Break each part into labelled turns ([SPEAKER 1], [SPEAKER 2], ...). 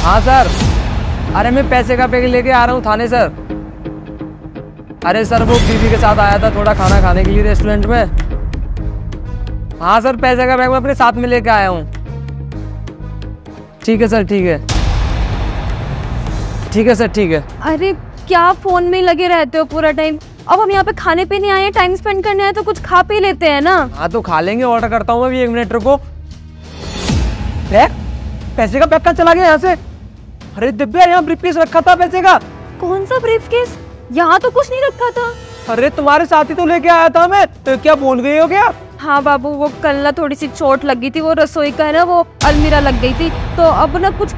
[SPEAKER 1] हाँ सर, अरे मैं पैसे का पैकेट लेके आ रहा हूँ थाने सर। अरे सर वो बीवी के साथ आया था थोड़ा खाना खाने के लिए रेस्टोरेंट में। हाँ सर, पैसे का बैग मैं अपने साथ में लेके आया हूँ। ठीक है सर, ठीक है, ठीक है सर, ठीक है।
[SPEAKER 2] अरे क्या फोन में ही लगे रहते हो पूरा टाइम? अब हम यहाँ पे खाने पीने आए हैं, टाइम स्पेंड करने आए तो कुछ खा पी लेते हैं ना।
[SPEAKER 1] हाँ तो खा लेंगे, ऑर्डर करता हूँ अभी, 1 मिनट रुको। पैसे का बैग कहाँ चला गया यहाँ से? अरे दिव्या, यहाँ ब्रीफकेस रखा था पैसे का।
[SPEAKER 2] कौन सा ब्रीफकेस? यहाँ तो कुछ नहीं रखा था।
[SPEAKER 1] अरे तुम्हारे साथ ही तो लेके आया था मैं, तो क्या भूल गई हो क्या?
[SPEAKER 2] हाँ बाबू, वो कल ना थोड़ी सी चोट लग गई थी, वो रसोई का है ना, वो अलमीरा लग गई थी, तो अब ना कुछ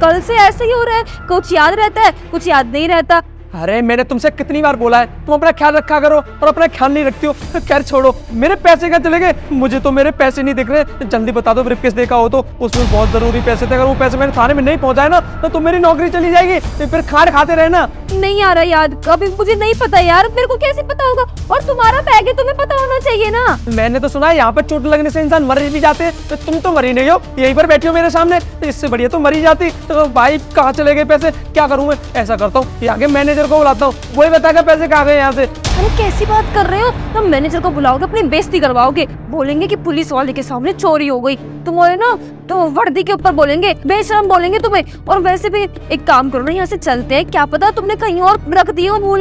[SPEAKER 2] कल से ऐसे ही हो रहा है, कुछ याद रहता है कुछ याद नहीं रहता।
[SPEAKER 1] अरे मैंने तुमसे कितनी बार बोला है तुम अपना ख्याल रखा करो, और अपना ख्याल नहीं रखती हो। खैर छोड़ो, मेरे पैसे क्या चले गए? मुझे तो मेरे पैसे नहीं दिख रहे। जल्दी बता दो, ब्रीफकेस देखा हो तो उसमें बहुत जरूरी पैसे थे। अगर वो पैसे मैंने थाने में नहीं पहुंचाए ना तो मेरी नौकरी चली जाएगी, तो फिर खार खाते रहना।
[SPEAKER 2] नहीं आ रहा याद, अभी मुझे नहीं पता यार, मेरे को कैसे पता होगा? और तुम्हारा बैग है, तुम्हें पता होना चाहिए ना।
[SPEAKER 1] मैंने तो सुना है यहाँ पर चोट लगने से इंसान मर भी जाते हैं, तो तुम तो मरी नहीं हो, यहीं पर बैठी हो मेरे सामने, तो इससे बढ़िया तो मरी जाती। तो भाई कहाँ चले गए पैसे? क्या करूँ मैं? ऐसा करता हूँ, आगे मैनेजर को बुलाता हूँ, वही बताएगा पैसे कहाँ गए यहाँ से।
[SPEAKER 2] अरे कैसी बात कर रहे हो? तुम मैनेजर को बुलाओगे, अपनी बेइज्जती करवाओगे, बोलेंगे कि पुलिस वाले के सामने चोरी हो गई तुम्हारे ना, तो वर्दी के ऊपर बोलेंगे, बेशरम बोलेंगे तुम्हें। और वैसे भी एक काम करो ना, यहाँ से चलते हैं, क्या पता तुमने कहीं और रख दी हो भूल।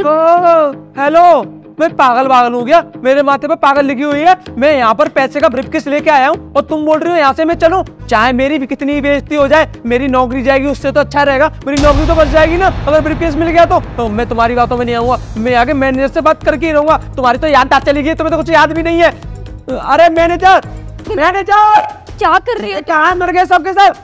[SPEAKER 1] हेलो, मैं पागल हो गया? मेरे माथे पे पागल लिखी हुई है। मैं यहाँ पर पैसे का ब्रीफकेस लेके आया हूँ और तुम बोल रही हो यहाँ से मैं चलूं? चाहे मेरी भी कितनी बेइज्जती हो जाए, मेरी नौकरी जाएगी, उससे तो अच्छा रहेगा। मेरी नौकरी तो बच जाएगी ना अगर ब्रीफकेस मिल गया तो मैं तुम्हारी बातों में नहीं आऊंगा। मैं आगे मैनेजर से बात करके ही रहूंगा। तुम्हारी तो याद चली गई, तुम्हें तो कुछ याद भी नहीं है। अरे मैनेजर,
[SPEAKER 2] क्या कर रही है?
[SPEAKER 1] कहाँ मर गए सबके सब?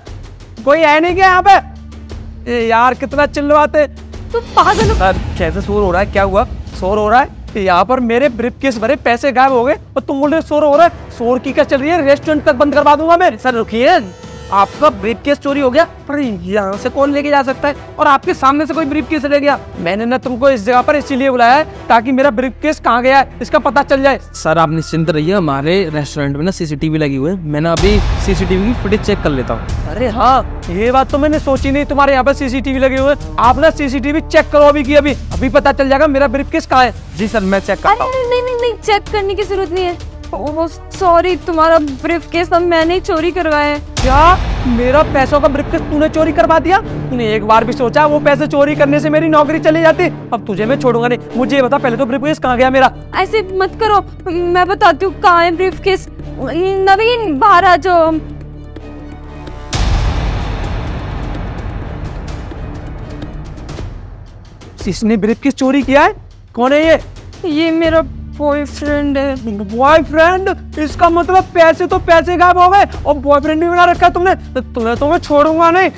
[SPEAKER 1] कोई है नहीं क्या यहाँ पे? यार कितना चिल्लाते
[SPEAKER 2] तुम पागल हो।
[SPEAKER 1] सर कैसे शोर हो रहा है? क्या हुआ? शोर हो रहा है यहाँ पर? मेरे ब्रीफकेस भरे पैसे गायब हो गए और तुम बोल रहे शोर हो रहा है? शोर की क्या चल रही है? रेस्टोरेंट तक बंद करवा दूंगा मैं। सर रुकिए, आपका ब्रीफकेस चोरी हो गया, पर यहाँ से कौन लेके जा सकता है? और आपके सामने से कोई ब्रीफकेस ले गया? मैंने ना तुमको इस जगह पर इसीलिए बुलाया है ताकि मेरा ब्रीफकेस कहाँ गया है इसका पता चल जाए।
[SPEAKER 3] सर आप निश्चिंत रहिए, हमारे रेस्टोरेंट में ना सीसीटीवी लगी हुई है, मैं ना अभी सीसीटीवी की फुटेज चेक कर लेता हूँ।
[SPEAKER 1] अरे हाँ, ये बात तो मैंने सोची नहीं, तुम्हारे यहाँ पर सीसीटीवी लगे हुए हैं। आप ना सीसीटीवी चेक करो अभी की अभी पता चल जाएगा मेरा ब्रीफकेस कहाँ है। जी सर, मैं चेक करता हूँ।
[SPEAKER 2] नहीं, चेक करने की जरूरत नहीं है। सॉरी, तुम्हारा ब्रीफकेस अब मैंने ही चोरी करवाया है।
[SPEAKER 1] क्या? मेरा पैसों का ब्रीफकेस तूने चोरी करवा दिया? तूने एक बार भी सोचा वो पैसे चोरी करने से मेरी नौकरी चली जाती? अब तुझे मैं छोड़ूंगा नहीं। मुझे ये बता पहले तो ब्रीफकेस कहाँ गया मेरा?
[SPEAKER 2] ऐसे मत करो, मैं बताती हूँ कहाँ है ब्रीफकेस। नवीन बाहर आ जाओ।
[SPEAKER 1] इसने ब्रीफकेस चोरी किया है? कौन है ये?
[SPEAKER 2] ये मेरा बॉयफ्रेंड है।
[SPEAKER 1] बॉयफ्रेंड? इसका मतलब पैसे तो पैसे गायब हो गए और बॉयफ्रेंड भी बना रखा है तुमने। तुम्हें तो मैं छोड़ूंगा नहीं।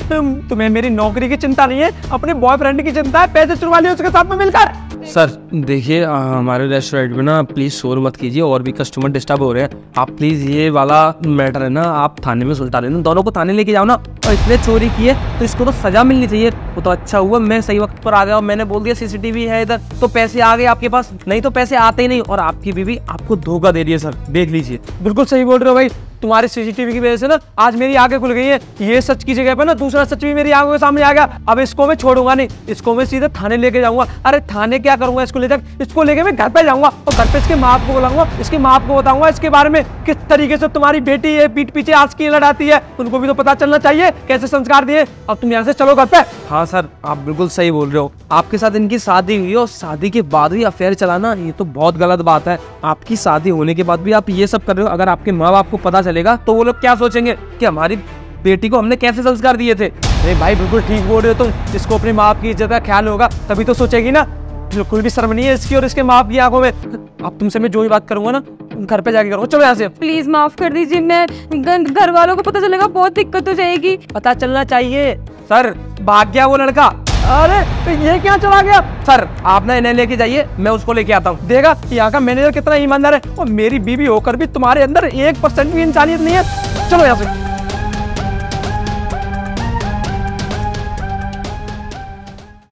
[SPEAKER 1] तुम्हें मेरी नौकरी की चिंता नहीं है, अपने बॉयफ्रेंड की चिंता है। पैसे चुरा लिए उसके साथ में मिलकर।
[SPEAKER 3] सर देखिए, हमारे रेस्टोरेंट में ना प्लीज शोर मत कीजिए, और भी कस्टमर डिस्टर्ब हो रहे हैं। आप प्लीज ये वाला मैटर है ना आप थाने में सुलझा लेना, दोनों को थाने लेके जाओ ना। और इसने चोरी की है तो इसको तो सजा मिलनी चाहिए। वो तो अच्छा हुआ मैं सही वक्त पर आ गया और मैंने बोल दिया सीसीटीवी है इधर, तो पैसे आ गए आपके पास, नहीं तो पैसे आते ही नहीं। और आपकी बीवी आपको धोखा दे रही है सर, देख लीजिए।
[SPEAKER 1] बिल्कुल सही बोल रहे हो भाई, तुम्हारे सीसीटीवी की वजह से ना आज मेरी आंखें खुल गई है। ये सच की जगह पे ना दूसरा सच भी मेरी आंखों के सामने आ गया। अब इसको मैं छोड़ूंगा नहीं, इसको मैं सीधे थाने लेके जाऊंगा। अरे थाने क्या करूंगा इसको लेकर? इसको लेके मैं घर पे जाऊंगा और घर पे इसके माँ बाप को बुलाऊंगा, इसके माँ बाप को बताऊंगा इसके बारे में, किस तरीके से तुम्हारी बेटी है पीठ पीछे आज की लड़ाती है। उनको भी तो पता चलना चाहिए कैसे संस्कार दिए। अब तुम यहाँ से चलो घर पे।
[SPEAKER 3] हाँ सर, आप बिल्कुल सही बोल रहे हो। आपके साथ इनकी शादी हुई और शादी के बाद भी अफेयर चलाना, ये तो बहुत गलत बात है। आपकी शादी होने के बाद भी आप ये सब कर रहे हो। अगर आपके माँ बाप को पता चलेगा तो वो लोग क्या सोचेंगे कि हमारी बेटी को हमने कैसे संस्कार दिए थे।
[SPEAKER 1] अरे भाई बिल्कुल ठीक बोल रहे हो तुम। इसको अपने माँ बाप की इज्जत का ख्याल होगा तभी तो सोचेगी ना। बिल्कुल भी शर्म नहीं है इसकी और इसके माँ बाप की आंखों में। अब तुमसे मैं जो भी बात करूंगा ना घर पे जाके करूंगा। चलो यहाँ से
[SPEAKER 2] प्लीज माफ कर दीजिए, मैं घर वालों को पता चलेगा बहुत दिक्कत हो जाएगी।
[SPEAKER 1] पता चलना चाहिए। सर भाग गया वो लड़का। अरे तो ये क्या चला गया? सर आप ना इन्हें लेके जाइए, मैं उसको लेके आता हूँ। देखा यहाँ का मैनेजर कितना ईमानदार है। और मेरी बीवी होकर भी तुम्हारे अंदर 1% भी इंसानियत नहीं है। चलो यहाँ से।